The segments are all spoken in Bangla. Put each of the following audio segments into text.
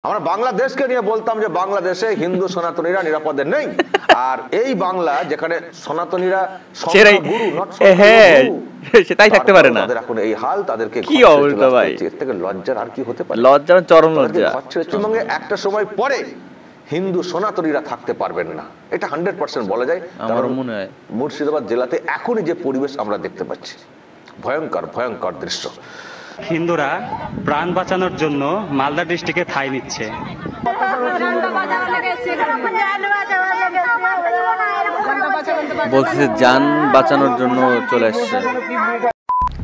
আমরা বাংলাদেশকে নিয়ে বলতাম যে বাংলাদেশে হিন্দু সনাতনীরা নিরাপদে নেই, আর এই বাংলা যেখানে সনাতনীরা গুরু সেটাই থাকতে পারে না। তাদের এখন এই হাল, তাদেরকে কি অবস্থা ভাই, এর থেকে লজ্জার আর কি হতে পারে? লজ্জার চরম লজ্জা। পশ্চিমবঙ্গে একটা সময় পরে হিন্দু সনাতনীরা থাকতে পারবেন না, এটা 100% বলা যায়। আমার মনে হয় মুর্শিদাবাদ জেলাতে এখনই যে পরিবেশ আমরা দেখতে পাচ্ছি, ভয়ঙ্কর ভয়ঙ্কর দৃশ্য। হিন্দুরা প্রাণ বাঁচানোর জন্য মালদা ডিস্ট্রিক্টে ঠাঁই নিচ্ছে। বলছে যান বাঁচানোর জন্য চলে আসছে।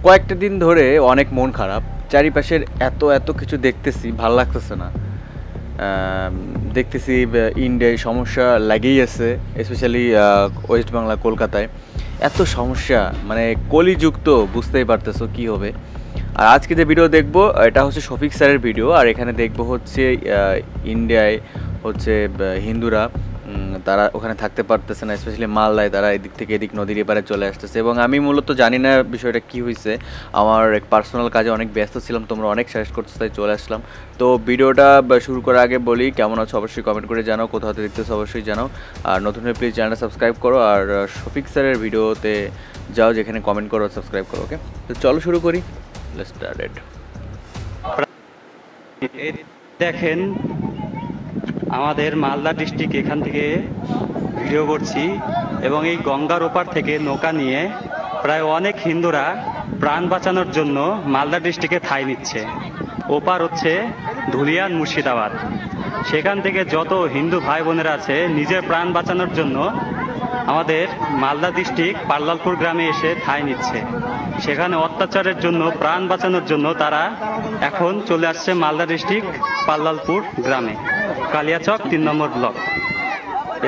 কয়েকটা দিন ধরে অনেক মন খারাপ, চারিপাশের এত এত কিছু দেখতেছি, ভাল লাগতেছে না। দেখতেছি ইন্ডিয়ায় সমস্যা লাগেই আছে, স্পেশালি ওয়েস্ট বাংলা কলকাতায় এত সমস্যা, মানে কলিযুক্ত, বুঝতেই পারতেছো কি হবে। আর আজকে যে ভিডিও দেখবো এটা হচ্ছে শফিক স্যারের ভিডিও, আর এখানে দেখবো হচ্ছে ইন্ডিয়ায় হচ্ছে হিন্দুরা তারা ওখানে থাকতে পারতেছে না, স্পেশালি মালদায় তারা এদিক থেকে এদিক নদীর এপারে চলে আসতেছে। এবং আমি মূলত জানি না বিষয়টা কি হয়েছে, আমার এক পার্সোনাল কাজে অনেক ব্যস্ত ছিলাম, তোমরা অনেক সাজেস্ট করছো তাই চলে আসলাম। তো ভিডিওটা শুরু করার আগে বলি, কেমন আছো অবশ্যই কমেন্ট করে জানাও, কোথাও দেখতেছো অবশ্যই জানাও, আর নতুন হয়ে প্লিজ চ্যানেলটা সাবস্ক্রাইব করো, আর শফিক স্যারের ভিডিওতে যাও, যেখানে কমেন্ট করো সাবস্ক্রাইব করো। ওকে, তো চলো শুরু করি। Let's start it. দেখেন আমাদের মালদা ডিস্ট্রিক্ট, এখান থেকে ভিডিও করছি, এবং এই গঙ্গার ওপার থেকে নৌকা নিয়ে প্রায় অনেক হিন্দুরা প্রাণ বাঁচানোর জন্য মালদা ডিস্ট্রিক্টে ঠাঁই নিচ্ছে। ওপার হচ্ছে ধুলিয়ান মুর্শিদাবাদ, সেখান থেকে যত হিন্দু ভাই বোনেরা আছে নিজের প্রাণ বাঁচানোর জন্য আমাদের মালদা ডিস্ট্রিক্ট পাল্লালপুর গ্রামে এসে ঠাঁই নিচ্ছে। সেখানে অত্যাচারের জন্য প্রাণ বাঁচানোর জন্য তারা এখন চলে আসছে মালদা ডিস্ট্রিক্ট পাল্লালপুর গ্রামে, কালিয়াচক 3 নম্বর ব্লক।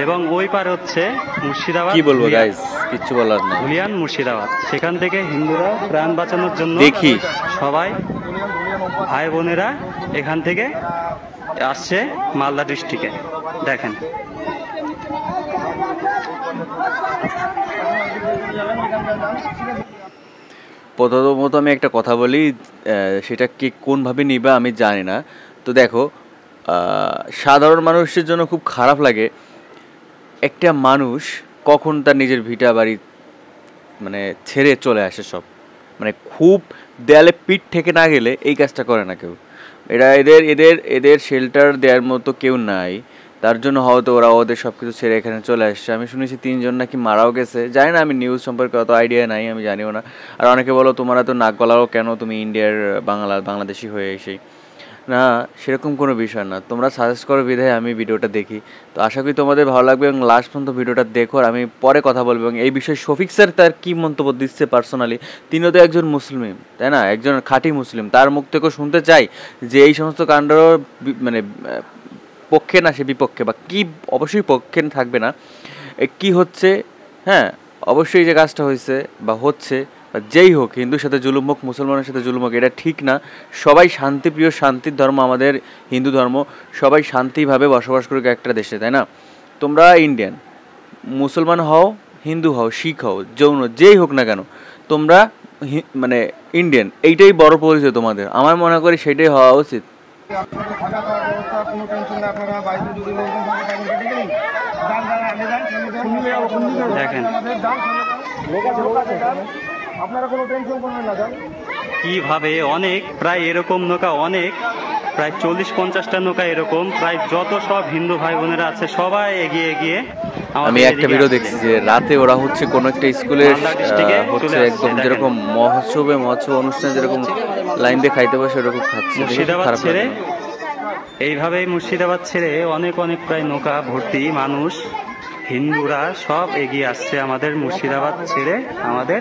এবং ওই পারে হচ্ছে মুর্শিদাবাদ, কি বলবো গাইস, কিচ্ছু বলার নেই, ধুলিয়ান মুর্শিদাবাদ। সেখান থেকে হিন্দুরা প্রাণ বাঁচানোর জন্য দেখি সবাই ভাই বোনেরা এখান থেকে আসছে মালদা ডিস্ট্রিক্টে। দেখেন প্রথমত আমি একটা কথা বলি, সেটা কি কোনভাবে নিবা আমি জানি না। তো দেখো, সাধারণ মানুষের জন্য খুব খারাপ লাগে একটা মানুষ কখন তার নিজের ভিটা বাড়ি মানে ছেড়ে চলে আসে সব, মানে খুব দেয়ালে পিঠ থেকে না গেলে এই কাজটা করে না কেউ। এদের শেল্টার দেওয়ার মতো কেউ নাই, তার জন্য হয়তো ওরা ওদের সব কিছু ছেড়ে এখানে চলে আসছে। আমি শুনেছি 3 জন নাকি মারাও গেছে, জানি না, আমি নিউজ সম্পর্কে অত আইডিয়া নাই, আমি জানিও না। আর অনেকে বলো তোমরা তো নাক গলাও কেন, তুমি ইন্ডিয়ার বাংলাদেশি হয়ে এসেই না, সেরকম কোনো বিষয় না। তোমরা সাজেস্ট করো বিধায় আমি ভিডিওটা দেখি, তো আশা করি তোমাদের ভালো লাগবে, এবং লাস্ট পর্যন্ত ভিডিওটা দেখো। আর আমি পরে কথা বলবো এবং এই বিষয়ে শফিক স্যার তার কী মন্তব্য দিচ্ছে পার্সোনালি। তিনিও তো একজন মুসলিম, তাই না, একজন খাঁটি মুসলিম, তার মুখ থেকেও শুনতে চাই যে এই সমস্ত কাণ্ড মানে পক্ষে না সে বিপক্ষে, বা কি অবশ্যই পক্ষে থাকবে না, কি হচ্ছে। হ্যাঁ, অবশ্যই যে কাজটা হয়েছে বা হচ্ছে, যেই হোক, হিন্দুর সাথে জুলুম হোক, মুসলমানের সাথে জুলুম হোক, এটা ঠিক না। সবাই শান্তিপ্রিয়, শান্তির ধর্ম আমাদের হিন্দু ধর্ম, সবাই শান্তিভাবে বসবাস করুক একটা দেশে, তাই না। তোমরা ইন্ডিয়ান, মুসলমান হও, হিন্দু হও, শিখ হও, জৈন, যেই হোক না কেন, তোমরা মানে ইন্ডিয়ান, এইটাই বড় পরিচয় তোমাদের। আমার মনে করি সেটাই হওয়া উচিত। দেখেন কিভাবে অনেক, প্রায় এরকম নৌকা অনেক, প্রায় 40-50টা নৌকা এরকম, প্রায় যত সব হিন্দু ভাই বোনেরা আছে সবাই এগিয়ে এগিয়ে। আমি একটা ভিডিও দেখছি যে রাতে ওরা হচ্ছে কোনো একটা স্কুলের হচ্ছে একদম যেরকম মহোৎসব অনুষ্ঠান যেরকম লাইন দিয়ে খাইতে বসে ওরকম খাচ্ছে। মুর্শিদাবাদ ছেড়ে এইভাবেই মুর্শিদাবাদ ছেড়ে অনেক প্রায় নৌকা ভর্তি মানুষ, হিন্দুরা সব এগিয়ে আসছে আমাদের মুর্শিদাবাদ ছেড়ে আমাদের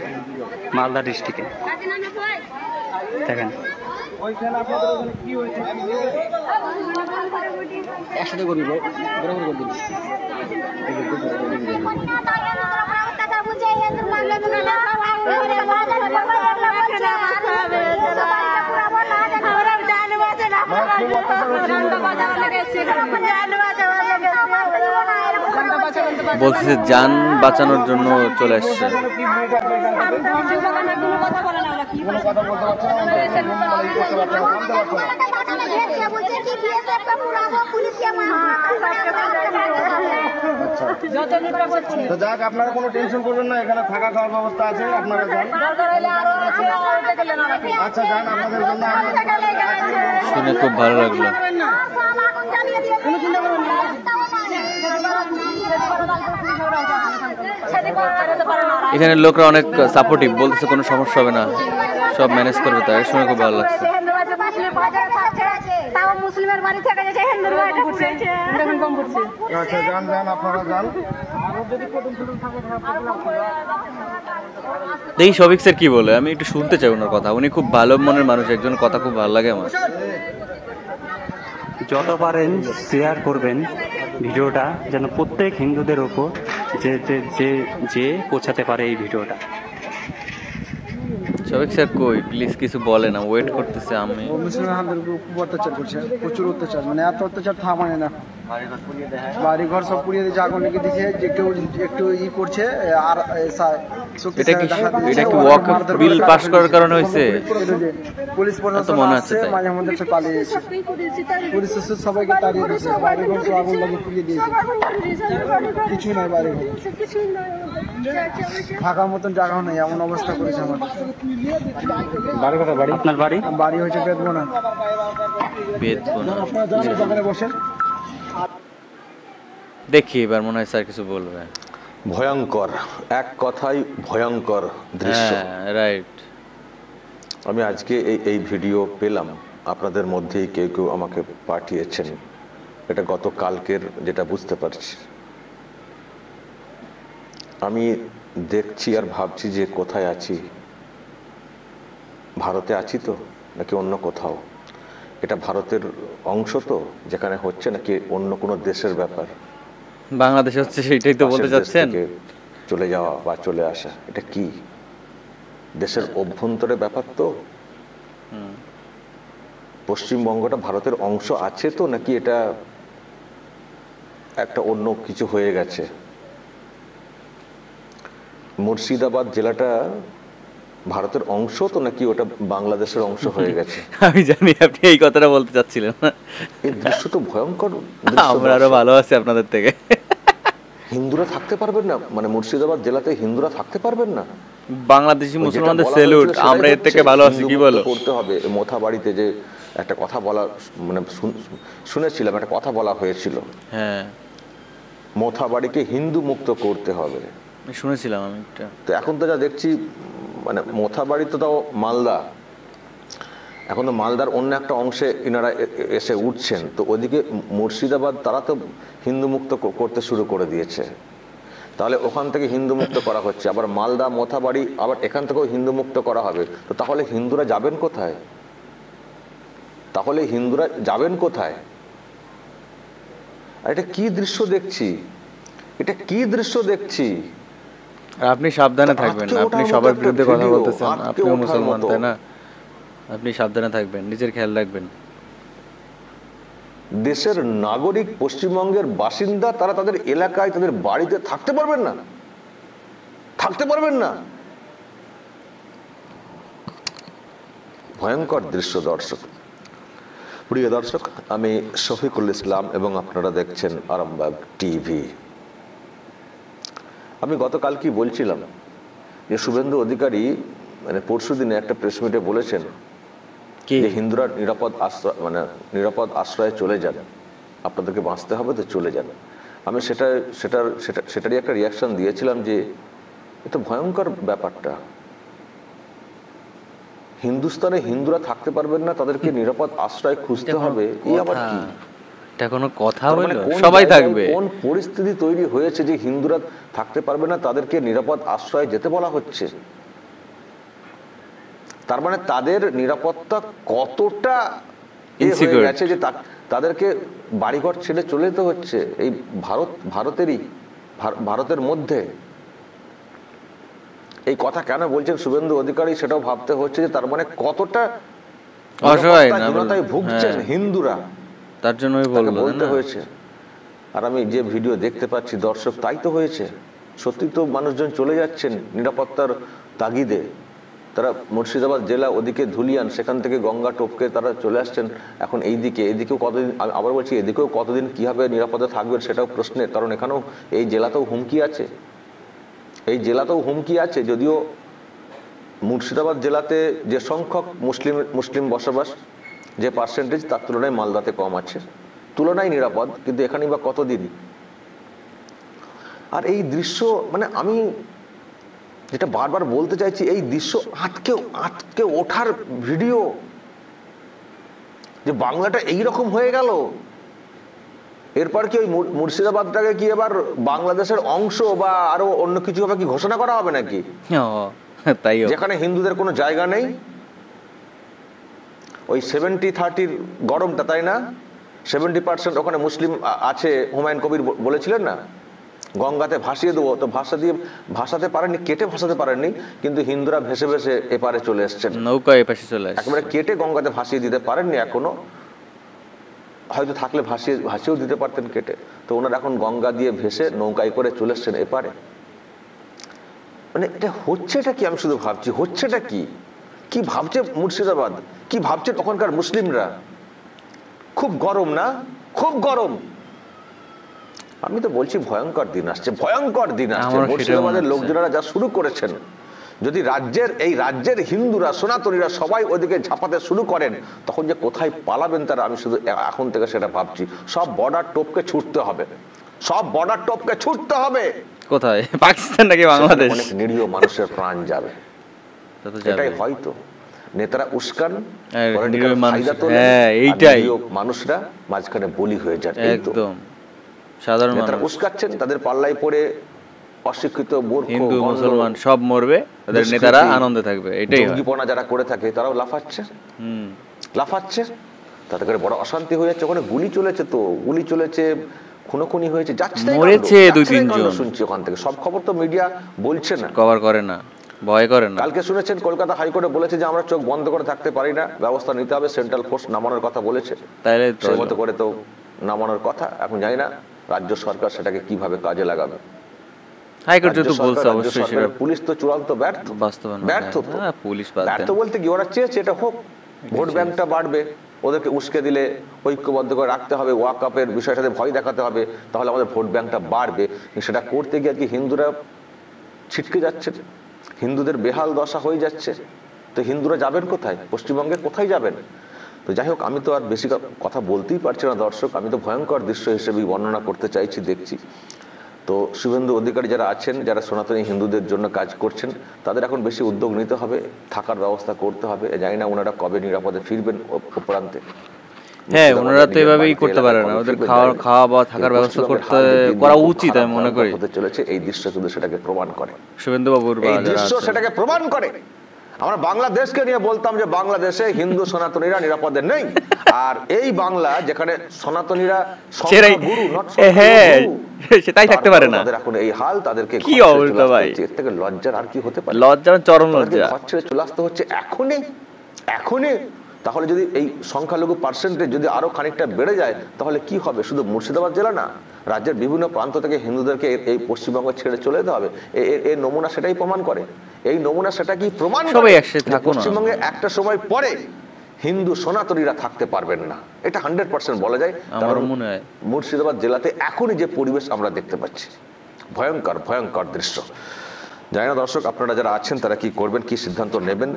মালদা ডিস্ট্রিক্টে। দেখেন বলছে যান বাঁচানোর জন্য চলে আসছে। তো যাক, আপনারা কোনো টেনশন করবেন না, এখানে থাকা খাওয়ার ব্যবস্থা আছে, আপনারা যান। আচ্ছা যান, আপনাদের জন্য শুনে খুব ভালো লাগলো। এখানে লোকরা অনেক সাপোর্টিভ, বলতেছে কোনো সমস্যা হবে না, সব ম্যানেজ করবে, তাই শুনে খুব ভালো লাগছে। মুসলিমের বাড়ি থেকে যে হিন্দুর বাড়িটা পুড়েছে। আচ্ছা যান যান, আপনারা যান। দেখি শফিক স্যার কি বলে, আমি একটু শুনতে চাই ওনার কথা। উনি খুব ভালো মনের মানুষ, একজন কথা খুব ভালো লাগে আমার। যত পারেন শেয়ার করবেন ভিডিওটা, যেন প্রত্যেক হিন্দুদের ওপর যে যে যে যে পৌঁছাতে পারে এই ভিডিওটা। শফিক স্যার কই, প্লিজ কিছু বলে না, ওয়েট করতেছে। আমি মুসলিম আমাদের উপর খুব অত্যাচার করছে, প্রচুর অত্যাচার, মানে এত অত্যাচার থামায় না। বাড়ি ঘর সব পুড়িয়ে দিয়েছে, আগুন লেগে দিয়েছে, যে কেউ একটু করছে আর এটা কি ওয়াক বিল পাস করার কারণে হয়েছে? পুলিশ প্রশাসন মনে আসছে, হচ্ছে মাঝে মধ্যে সে পালিয়েছে, পুলিশ এসে সবাইকে তাড়িয়ে দিয়েছে, বাড়ি ঘর তো আগুন লাগিয়ে পুড়িয়ে দিয়েছে, কিছু নাই বাড়ি ঘর, থাকার মতন জায়গাও নেই, এমন অবস্থা করেছে আমাদের। আপনার বাড়ি? বাড়ি হয়েছে বেদবোনা। আপনারা যান, দোকানে বসেন। দেখি এবার মনে হয় স্যার কিছু বলবে। ভয়ঙ্কর, এক কথাই ভয়ঙ্কর দৃশ্য। হ্যাঁ, রাইট। আমি আজকে এই ভিডিও পেলাম, আপনাদের মধ্যেই কেউ কেউ আমাকে পাঠিয়েছেন। এটা গতকালকের, যেটা বুঝতে পারছি। আমি দেখছি আর ভাবছি যে কোথায় আছি, ভারতে আছি তো নাকি অন্য কোথাও। এটা ভারতের অংশ তো যেখানে হচ্ছে, নাকি অন্য কোনো দেশের ব্যাপার? বাংলাদেশ হচ্ছে, সেটাই তো বলতে পাশের দেশ চাচ্ছেন। থেকে চলে যাওয়া বা চলে আসা, এটা কি দেশের অভ্যন্তরে ব্যাপার? তো পশ্চিমবঙ্গটা ভারতের অংশ আছে তো, নাকি এটা একটা অন্য কিছু হয়ে গেছে? মুর্শিদাবাদ জেলাটা ভারতের অংশ তো, নাকি ওটা বাংলাদেশের অংশ হয়ে গেছে? আমি জানি আপনি এই কথাটা বলতে চাচ্ছিলেন। এই দৃশ্য তো ভয়ঙ্কর দৃশ্য। আমরা আরো ভালো আছি আপনাদের থেকে। হিন্দুরা থাকতে পারবেন না, মানে মুর্শিদাবাদ জেলাতে হিন্দুরা থাকতে পারবেন না? বাংলাদেশি মুসলমানদের স্যালুট, আমরা এর থেকে ভালো আছি, কি বলো? করতে হবে। মোথা বাড়িতে যে একটা কথা বলা, মানে শুনেছিলাম, একটা কথা বলা হয়েছিল, হ্যাঁ, মোথা বাড়িকে হিন্দু মুক্ত করতে হবে। শুনেছিলাম আমি একটা। তো এখন তো যা দেখছি, মানে মোথা বাড়ি তো তাও মালদা, এখন তো মালদার অন্য একটা অংশে এনারা এসে উঠছেন। তো ওদিকে মুর্শিদাবাদ তারা তো হিন্দু মুক্ত করতে শুরু করে দিয়েছে, তাহলে ওখান থেকে হিন্দু মুক্ত করা হচ্ছে। আবার মালদা মোথাবাড়ি আবার এখান থেকেও হিন্দু মুক্ত করা হবে। তো তাহলে হিন্দুরা যাবেন কোথায়? তাহলে হিন্দুরা যাবেন কোথায়? আর এটা কি দৃশ্য দেখছি, এটা কি দৃশ্য দেখছি? আপনি সাবধানে থাকবেন, আপনি সবার বিরুদ্ধে কথা বলতেছেন, আপনিও মুসলমান, তাই না? আপনি সাবধানে থাকবেন, নিজের খেয়াল রাখবেন। দেশের নাগরিক, পশ্চিমবঙ্গের বাসিন্দা, তারা তাদের এলাকায়, তাদের বাড়িতে থাকতে পারবেন না, থাকতে পারবেন না। ভয়ঙ্কর দৃশ্য। দর্শক, প্রিয় দর্শক, আমি শফিকুল ইসলাম এবং আপনারা দেখছেন আরামবাগ টিভি। আমি গতকাল কি বলছিলাম যে শুভেন্দু অধিকারী মানে পরশুদিনে একটা প্রেস মিটে বলেছেন যে হিন্দুরা নিরাপদ আশ্রয়ে চলে যান, আপনাদেরকে বাঁচতে হবে তো চলে যান। আমি সেটারই একটা রিয়াকশন দিয়েছিলাম যে এটা ভয়ঙ্কর ব্যাপারটা। হিন্দুস্তানে হিন্দুরা থাকতে পারবেন না, তাদেরকে নিরাপদ আশ্রয় খুঁজতে হবে, এই আবার কি? এটা কোনো কথা হলো? সবাই থাকবে। কোন পরিস্থিতি তৈরি হয়েছে যে হিন্দুরা থাকতে পারবে না, তাদেরকে নিরাপদ আশ্রয় যেতে বলা হচ্ছে? তার মানে তাদের নিরাপত্তা কতটা হয়ে গেছে যে তাদেরকে বাড়িঘর ছেড়ে চলে যেতে হচ্ছে এই ভারতের মধ্যে। এই কথা কেন বলছেন শুভেন্দু অধিকারী, সেটাও ভাবতে হচ্ছে যে তার মানে কতটা অসহায়তায় ভুগছেন হিন্দুরা, তার জন্যই বলতে হয়েছে। আর আমি যে ভিডিও দেখতে পাচ্ছি দর্শক, তাই তো হয়েছে। সত্যি তো মানুষজন চলে যাচ্ছেন নিরাপত্তার তাগিদে, তারা মুর্শিদাবাদ জেলা ওদিকে ধুলিয়ান, সেখান থেকে গঙ্গা টপকে তারা চলে আসছেন এখন এদিকেও কতদিন, আবার বলছি এদিকেও কতদিন কীভাবে নিরাপদে থাকবেন সেটাও প্রশ্নের, কারণ এখানেও এই জেলাতেও হুমকি আছে, এই জেলাতেও হুমকি আছে। যদিও মুর্শিদাবাদ জেলাতে যে সংখ্যক মুসলিম বসবাস, যে পার্সেন্টেজ, তার তুলনায় মালদাতে কম আছে, তুলনায় নিরাপদ, কিন্তু এখানেই বা কতদিন। আর এই দৃশ্য মানে আমি যেটা বারবার বলতে চাইছি, এই দৃশ্য আটকে ওঠার ভিডিও, যে বাংলাটা এইরকম হয়ে গেল, এরপর কি ওই মুর্শিদাবাদটাকে কি এবার বাংলাদেশের অংশ বা আরো অন্য কিছু হবে কি ঘোষণা করা হবে নাকি? তাই যেখানে হিন্দুদের কোনো জায়গা নেই, ওই 70-30 গরমটা, তাই না? 70% ওখানে মুসলিম আছে, হুমায়ুন কবির বলেছিলেন না, গঙ্গাতে ভাসিয়ে দেবো, তো ভাসাতে পারেননি, কেটে ভাসাতে পারেননি, কিন্তু হিন্দুরা ভেসে ভেসে এপারে চলে এসছেন, নৌকা এপাশে চলে আসছে, একেবারে কেটে গঙ্গাতে ভাসিয়ে দিতে পারেননি এখনো, হয়তো থাকলে ভাসিয়েও দিতে পারতেন কেটে। তো ওনারা এখন গঙ্গা দিয়ে ভেসে নৌকায় করে চলে এসছেন এপারে। মানে এটা হচ্ছেটা কি, আমি শুধু ভাবছি হচ্ছেটা কি, কি ভাবছে মুর্শিদাবাদ, কি ভাবছে ওখানকার মুসলিমরা? খুব গরম না, খুব গরম। আমি তো বলছি ভয়ঙ্কর দিন আসছে, ভয়ঙ্কর দিন আসছে। মুর্শিদাবাদের লোকজনেরা যা শুরু করেছেন, যদি রাজ্যের হিন্দুরা, সনাতনীরা সবাই ওদিকে ঝাঁপাতে শুরু করেন, তখন যে কোথায় পালাবেন তারা, আমি শুধু এখন থেকে সেটা ভাবছি। সব বর্ডার টপকে ছুটতে হবে, সব বর্ডার টপকে ছুটতে হবে। কোথায়? পাকিস্তান নাকি বাংলাদেশ? অনেক নিরীহ মানুষের প্রাণ যাবে, এটাই হয়তো নেতারা উস্কান, এইটাই মানুষরা মাঝখানে বলি হয়ে যায়। একদম সাধারণ নেতারা উস্কাচ্ছেন, তাদের পাল্লাই পড়ে অশিক্ষিত মূর্খ হিন্দু মুসলমান সব মরবে, তাদের নেতারা আনন্দে থাকবে। এটাই জঙ্গিপনা যারা করে থাকে তারাও লাফাচ্ছে, তাতে করে বড় অশান্তি হয়ে যাচ্ছে। ওখানে গুলি চলেছে, খুনোখুনি হয়েছে, মরেছে 2-3 জন, শুনছি ওখান থেকে। সব খবর তো মিডিয়া বলছে না, কভার করে না, ভয় করে না। কালকে শুনেছেন কলকাতা হাইকোর্টে বলেছে যে আমরা চোখ বন্ধ করে থাকতে পারি না, ব্যবস্থা নিতে হবে, সেন্ট্রাল ফোর্স নামানোর কথা বলেছে। তাইলে সেই মতো করে তো নামানোর কথা। এখন জানি না রাজ্য সরকার সেটাকে কিভাবে কাজে লাগাবে। হাইকোর্ট যেহেতু বলছে, অবশ্যই সেটা পুলিশ তো চূড়ান্ত ব্যর্থ বলতে কি, ওরা চেয়েছে এটা হোক, ভোট ব্যাংকটা বাড়বে, ওদেরকে উস্কে দিলে, ঐক্যবদ্ধ করে রাখতে হবে, ওয়াকআপের বিষয়টাতে ভয় দেখাতে হবে, তাহলে আমাদের ভোট ব্যাংকটা বাড়বে। সেটা করতে গিয়ে আর কি হিন্দুরা ছিটকে যাচ্ছে, হিন্দুদের বেহাল দশা হয়ে যাচ্ছে। তো হিন্দুরা যাবেন কোথায়? পশ্চিমবঙ্গে কোথায় যাবেন? তো যাই হোক, আমি তো আর বেশি কথা বলতেই পারছি না দর্শক, আমি তো ভয়ঙ্কর দৃশ্য হিসেবেই বর্ণনা করতে চাইছি, দেখছি। তো শুভেন্দু অধিকারী যারা আছেন, যারা সনাতনী হিন্দুদের জন্য কাজ করছেন, তাদের এখন বেশি উদ্যোগ নিতে হবে, থাকার ব্যবস্থা করতে হবে। জানি না ওনারা কবে নিরাপদে ফিরবেন অপরান্তে। হ্যাঁ, ওনারা তো এভাবেই করতে পারে না, ওদের খাওয়া বা থাকার ব্যবস্থা করা উচিত আমি মনে করি। হতে চলেছে এই দৃশ্য শুধু সেটাকে প্রমাণ করে, শুভেন্দু বাবুর এই দৃশ্য সেটাকে প্রমাণ করে। আমরা বাংলাদেশকে নিয়ে বলতাম যে বাংলাদেশে হিন্দু সনাতনীরা নিরাপদে নেই, আর এই বাংলা যেখানে সনাতনীরা গুরু, সেটাই থাকতে পারে না, তাদের এখন এই হাল, তাদেরকে কি অবস্থা ভাই! এর থেকে লজ্জার আর কি হতে পারে? লজ্জার চরম লজ্জা। ঘর ছেড়ে চলে আসতে হচ্ছে এখনই। তাহলে যদি এই সংখ্যালঘু পার্সেন্টেজ যদি আরো খানিকটা বেড়ে যায়, তাহলে কি হবে? শুধু মুর্শিদাবাদ জেলা না, রাজ্যের বিভিন্ন প্রান্ত থেকে হিন্দুদেরকে এই পশ্চিমবঙ্গ ছেড়ে চলে যেতে হবে। এই নমুনা সেটাই প্রমাণ করে, এই নমুনা সেটা কি প্রমাণ করে? পশ্চিমবঙ্গে একটা সময় পরে হিন্দু সনাতনীরা থাকতে পারবেন না, এটা 100% বলা যায়। আমার মনে হয় মুর্শিদাবাদ জেলাতে এখনই যে পরিবেশ আমরা দেখতে পাচ্ছি, ভয়ঙ্কর দৃশ্য। জানি না দর্শক আপনারা যারা আছেন তারা কি করবেন, কি সিদ্ধান্ত নেবেন,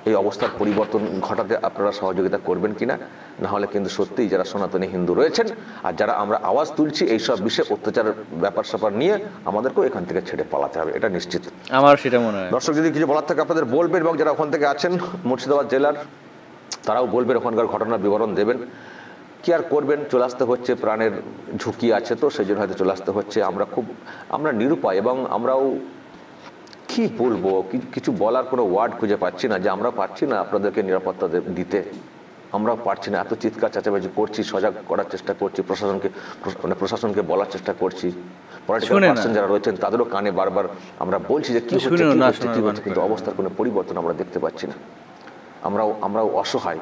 এই অবস্থার পরিবর্তন ঘটাতে আপনারা সহযোগিতা করবেন কিনা। না হলে কিন্তু সত্যিই যারা সনাতনী হিন্দু রয়েছেন আর যারা আমরা আওয়াজ তুলছি এইসব বিষয়ে অত্যাচারের ব্যাপার স্যাপার নিয়ে, আমাদেরকেও এখান থেকে ছেড়ে পালাতে হবে, এটা নিশ্চিত। আমার সেটা মনে হয়। দর্শক যদি কিছু বলার থাকে আপনাদের বলবেন, এবং যারা ওখান থেকে আছেন মুর্শিদাবাদ জেলার, তারাও বলবেন, ওখানকার ঘটনার বিবরণ দেবেন। কি আর করবেন, চলে আসতে হচ্ছে, প্রাণের ঝুঁকি আছে, তো সেই জন্য হয়তো চলে আসতে হচ্ছে। আমরা নিরুপায়, এবং আমরাও কি বলবো, কিছু বলার কোনো ওয়ার্ড খুঁজে পাচ্ছি না, যে আমরা পারছি না আপনাদেরকে নিরাপত্তা দিতে, আমরা পারছি না। এত চিৎকার চেঁচামেচি করছি, সজাগ করার চেষ্টা করছি, প্রশাসনকে বলার চেষ্টা করছি, পলিটিক্যাল পার্সন যারা রয়েছেন তাদেরও কানে বারবার আমরা বলছি যে কি হচ্ছে, কিন্তু অবস্থার কোনো পরিবর্তন আমরা দেখতে পাচ্ছি না। আমরাও অসহায়।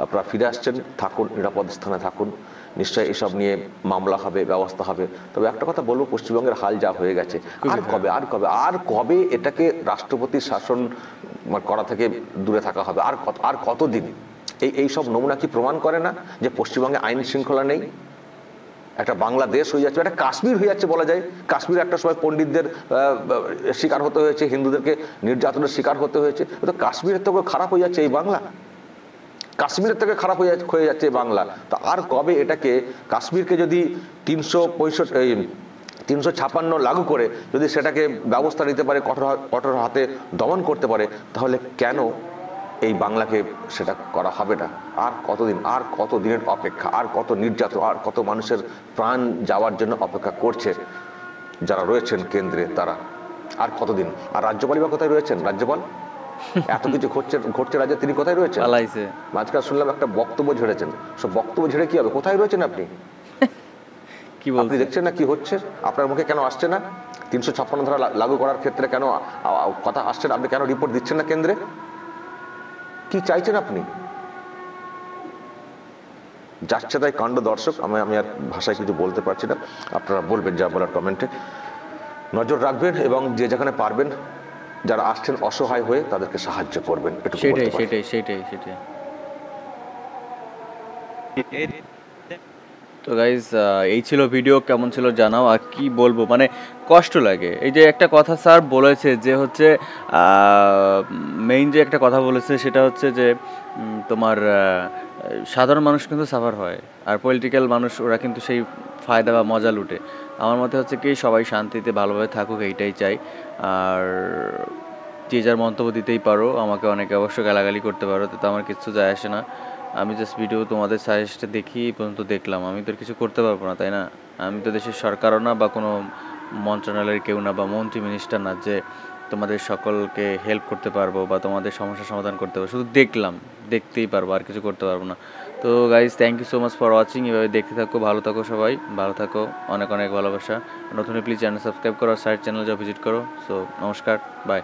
আপনারা ফিরে আসছেন, থাকুন, নিরাপদ স্থানে থাকুন, নিশ্চয়ই এসব নিয়ে মামলা হবে, ব্যবস্থা হবে। তবে একটা কথা বলবো, পশ্চিমবঙ্গের হাল যা হয়ে গেছে, আর কবে এটাকে রাষ্ট্রপতির শাসন করা থেকে দূরে থাকা হবে? আর কতদিন? এই সব নমুনা কি প্রমাণ করে না যে পশ্চিমবঙ্গে আইন শৃঙ্খলা নেই? একটা বাংলাদেশ হয়ে যাচ্ছে, একটা কাশ্মীর হয়ে যাচ্ছে বলা যায়। কাশ্মীর একটা সময় পণ্ডিতদের শিকার হতে হয়েছে, হিন্দুদেরকে নির্যাতনের শিকার হতে হয়েছে। তো কাশ্মীরের থেকে খারাপ হয়ে যাচ্ছে এই বাংলা, কাশ্মীরের থেকে খারাপ হয়ে যাচ্ছে এই বাংলা। তা আর কবে এটাকে, কাশ্মীরকে যদি 356 লাগু করে যদি সেটাকে ব্যবস্থা নিতে পারে, কঠোর হাতে দমন করতে পারে, তাহলে কেন এই বাংলাকে সেটা করা হবে না? আর কতদিন, আর কত দিনের অপেক্ষা, আর কত নির্যাতন, আর কত মানুষের প্রাণ যাওয়ার জন্য অপেক্ষা করছে যারা রয়েছেন কেন্দ্রে, তারা আর কতদিন? আর রাজ্যপালই বা কোথায় রয়েছেন? রাজ্যপাল এত কিছু ঘটছে রাজ্যে, তিনি কোথায় রয়েছেন? মাঝখানে শুনলাম একটা বক্তব্য ঝেড়েছেন। সব বক্তব্য ঝেড়ে কি হবে? কোথায় রয়েছেন আপনি? কি আপনি দেখছেন না কি হচ্ছে? আপনার মুখে কেন আসছে না 356 ধারা লাগু করার ক্ষেত্রে? কেন কথা আসছে না? আপনি কেন রিপোর্ট দিচ্ছেন না কেন্দ্রে? কি চাইছেন আপনি? যাচ্ছে তাই কাণ্ড। দর্শক, আমি আর ভাষায় কিছু বলতে পারছি না, আপনারা বলবেন যা বলার কমেন্টে। নজর রাখবেন এবং যে যেখানে পারবেন যারা আসছেন অসহায় হয়ে তাদেরকে সাহায্য করবেন। সেটাই। তো গাইজ, এই ছিল ভিডিও। কেমন ছিল জানাও। আর কি বলবো, মানে কষ্ট লাগে। এই যে একটা কথা স্যার বলেছে যে হচ্ছে মেইন যে একটা কথা বলেছে সেটা হচ্ছে যে তোমার সাধারণ মানুষ কিন্তু সাফার হয়, আর পলিটিক্যাল মানুষ ওরা কিন্তু সেই ফায়দা বা মজা লুটে। আমার মতে হচ্ছে কি সবাই শান্তিতে ভালোভাবে থাকুক, এইটাই চাই। আর যে যার মন্তব্য দিতেই পারো, আমাকে অনেকে অবশ্য গালাগালি করতে পারো, তো আমার কিছু যায় আসে না। আমি জাস্ট ভিডিও তোমাদের সাজেস্টে দেখি, এই পর্যন্ত দেখলাম। আমি তো কিছু করতে পারবো না, তাই না? আমি তো দেশের সরকারও না, বা কোনো মন্ত্রণালয়ের কেউ না, বা মন্ত্রী মিনিস্টার না যে তোমাদের সকলকে হেল্প করতে পারবো বা তোমাদের সমস্যার সমাধান করতে পারবো। শুধু দেখতেই পারবো, আর কিছু করতে পারবো না। তো guys, thank you so much for watching. এভাবে দেখতে থাকো, ভালো থাকো, সবাই ভালো থাকো, অনেক অনেক ভালোবাসা। নতুন প্লিজ চ্যানেল সাবস্ক্রাইব করো, আর সাইড চ্যানেল যাও ভিজিট করো। সো নমস্কার, বাই।